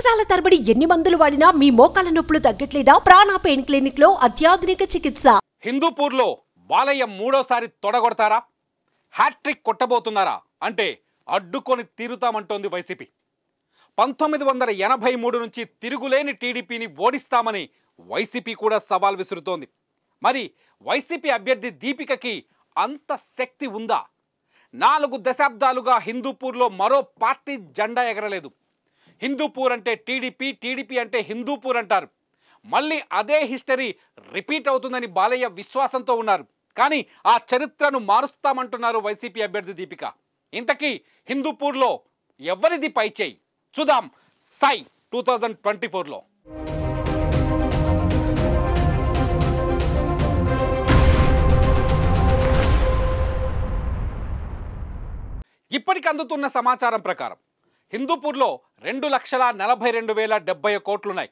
సంవత్సరాల తరబడి ఎన్ని మందులు వాడినా మీ మోకాల నొప్పులు తగ్గట్లేదా? ప్రాణ పెయిన్ క్లినిక్ లో అత్యాధునిక చికిత్స. హిందూపూర్ లో బాలయ్య మూడోసారి తొడగొడతారా? హ్యాట్రిక్ కొట్టబోతున్నారా అంటే అడ్డుకొని తీరుతామంటోంది వైసీపీ. 1983 నుంచి తిరుగులేని టీడీపీని ఓడిస్తామని వైసీపీ కూడా సవాల్ విసురుతోంది. మరి వైసీపీ అభ్యర్థి దీపికకి అంత శక్తి ఉందా? 4 దశాబ్దాలుగా హిందూపూర్లో మరో పార్టీ జెండా ఎగరలేదు. హిందూపూర్ అంటే టీడీపీ, టీడీపీ అంటే హిందూపూర్ అంటారు. మళ్ళీ అదే హిస్టరీ రిపీట్ అవుతుందని బాలయ్య విశ్వాసంతో ఉన్నారు. కానీ ఆ చరిత్రను మారుస్తామంటున్నారు వైసీపీ అభ్యర్థి దీపిక. ఇంతకీ హిందూపూర్లో ఎవరిది పైచేయి? చూద్దాం సై 2024లో. ఇప్పటికి అందుతున్న సమాచారం ప్రకారం హిందూపూర్లో 2,42,071 కోట్లున్నాయి.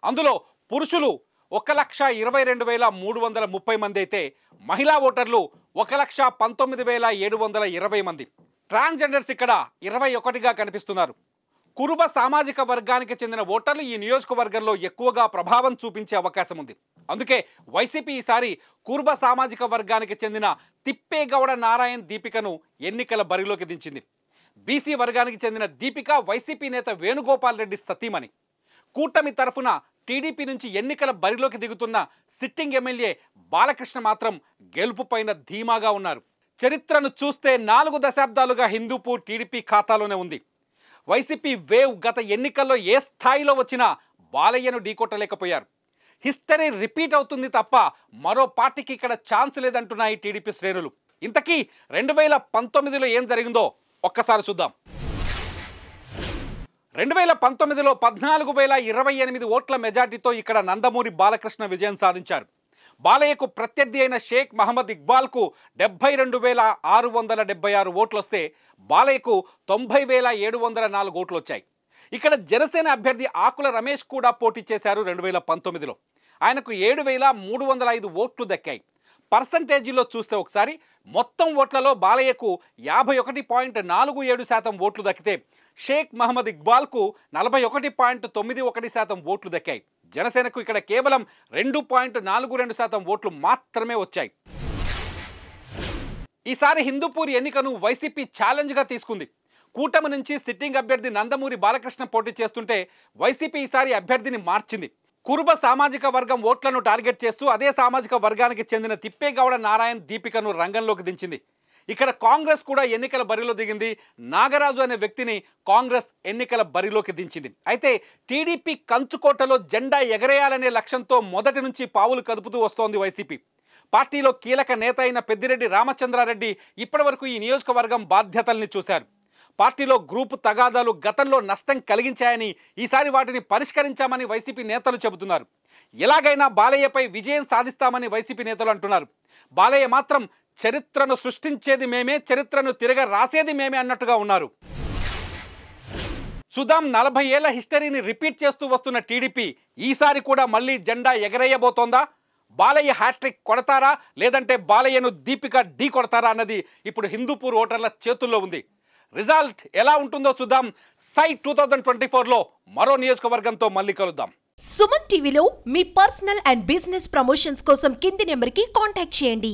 అందులో పురుషులు 1,22,330 మంది అయితే మహిళా ఓటర్లు 1,19,720 మంది. ట్రాన్స్జెండర్స్ ఇక్కడ 21గా కనిపిస్తున్నారు. కురుబ సామాజిక వర్గానికి చెందిన ఓటర్లు ఈ నియోజకవర్గంలో ఎక్కువగా ప్రభావం చూపించే అవకాశం ఉంది. అందుకే వైసీపీ ఈసారి కురుబ సామాజిక వర్గానికి చెందిన తిప్పేగౌడ నారాయణ్ దీపికను ఎన్నికల బరిలోకి దించింది. బీసీ వర్గానికి చెందిన దీపిక వైసీపీ నేత వేణుగోపాల్ రెడ్డి సతీమణి. కూటమి తరఫున టీడీపీ నుంచి ఎన్నికల బరిలోకి దిగుతున్న సిట్టింగ్ ఎమ్మెల్యే బాలకృష్ణ మాత్రం గెలుపుపైన ధీమాగా ఉన్నారు. చరిత్రను చూస్తే 4 దశాబ్దాలుగా హిందూపూర్ టీడీపీ ఖాతాలోనే ఉంది. వైసీపీ వేవ్ గత ఎన్నికల్లో ఏ స్థాయిలో వచ్చినా బాలయ్యను ఢీకొట్టలేకపోయారు. హిస్టరీ రిపీట్ అవుతుంది తప్ప మరో పార్టీకి ఇక్కడ ఛాన్స్ లేదంటున్నాయి టీడీపీ శ్రేణులు. ఇంతకీ 2019లో ఏం జరిగిందో ఒక్కసారి చూద్దాం. 2019లో 14,028 ఓట్ల మెజార్టీతో ఇక్కడ నందమూరి బాలకృష్ణ విజయం సాధించారు. బాలయ్యకు ప్రత్యర్థి అయిన షేక్ మహమ్మద్ ఇక్బాల్కు 72,676 ఓట్లు వస్తే బాలయ్యకు 90,704 ఓట్లు వచ్చాయి. ఇక్కడ జనసేన అభ్యర్థి ఆకుల రమేష్ కూడా పోటీ చేశారు. 2019లో ఆయనకు 7,305 ఓట్లు దక్కాయి. పర్సంటేజీలో చూస్తే ఒకసారి మొత్తం ఓట్లలో బాలయ్యకు 51.47% ఓట్లు దక్కితే షేక్ మహమ్మద్ ఇక్బాల్కు 41.91% ఓట్లు దక్కాయి. జనసేనకు ఇక్కడ కేవలం 2.42% ఓట్లు మాత్రమే వచ్చాయి. ఈసారి హిందూపూర్ ఎన్నికను వైసీపీ ఛాలెంజ్గా తీసుకుంది. కూటమి నుంచి సిట్టింగ్ అభ్యర్థి నందమూరి బాలకృష్ణ పోటీ చేస్తుంటే వైసీపీ ఈసారి అభ్యర్థిని మార్చింది. కురుబ సామాజిక వర్గం ఓట్లను టార్గెట్ చేస్తూ అదే సామాజిక వర్గానికి చెందిన తిప్పేగౌడ నారాయణ్ దీపికను రంగంలోకి దించింది. ఇక్కడ కాంగ్రెస్ కూడా ఎన్నికల బరిలో దిగింది. నాగరాజు అనే వ్యక్తిని కాంగ్రెస్ ఎన్నికల బరిలోకి దించింది. అయితే టీడీపీ కంచుకోటలో జెండా ఎగరేయాలనే లక్ష్యంతో మొదటి నుంచి పావులు కదుపుతూ వస్తోంది వైసీపీ. పార్టీలో కీలక నేత అయిన పెద్దిరెడ్డి రామచంద్రారెడ్డి ఇప్పటివరకు ఈ నియోజకవర్గం బాధ్యతల్ని చూశారు. పార్టీలో గ్రూపు తగాదాలు గతంలో నష్టం కలిగించాయని, ఈసారి వాటిని పరిష్కరించామని వైసీపీ నేతలు చెబుతున్నారు. ఎలాగైనా బాలయ్యపై విజయం సాధిస్తామని వైసీపీ నేతలు అంటున్నారు. బాలయ్య మాత్రం చరిత్రను సృష్టించేది మేమే, చరిత్రను తిరగ రాసేది మేమే అన్నట్టుగా ఉన్నారు. చూద్దాం, 40 ఏళ్ల హిస్టరీని రిపీట్ చేస్తూ వస్తున్న టీడీపీ ఈసారి కూడా మళ్ళీ జెండా ఎగరేయబోతోందా? బాలయ్య హ్యాట్రిక్ కొడతారా, లేదంటే బాలయ్యను దీపిక ఢీ కొడతారా అన్నది ఇప్పుడు హిందూపూర్ ఓటర్ల చేతుల్లో ఉంది. రిజల్ట్ ఎలా ఉంటుందో చూద్దాం. సై 2024లో మరో నియోజకవర్గంతో మళ్ళీ కలుద్దాం. సుమన్ టీవీలో మీ పర్సనల్ అండ్ బిజినెస్ ప్రమోషన్స్ కోసం కింది నెంబర్కి కాంటాక్ట్ చేయండి.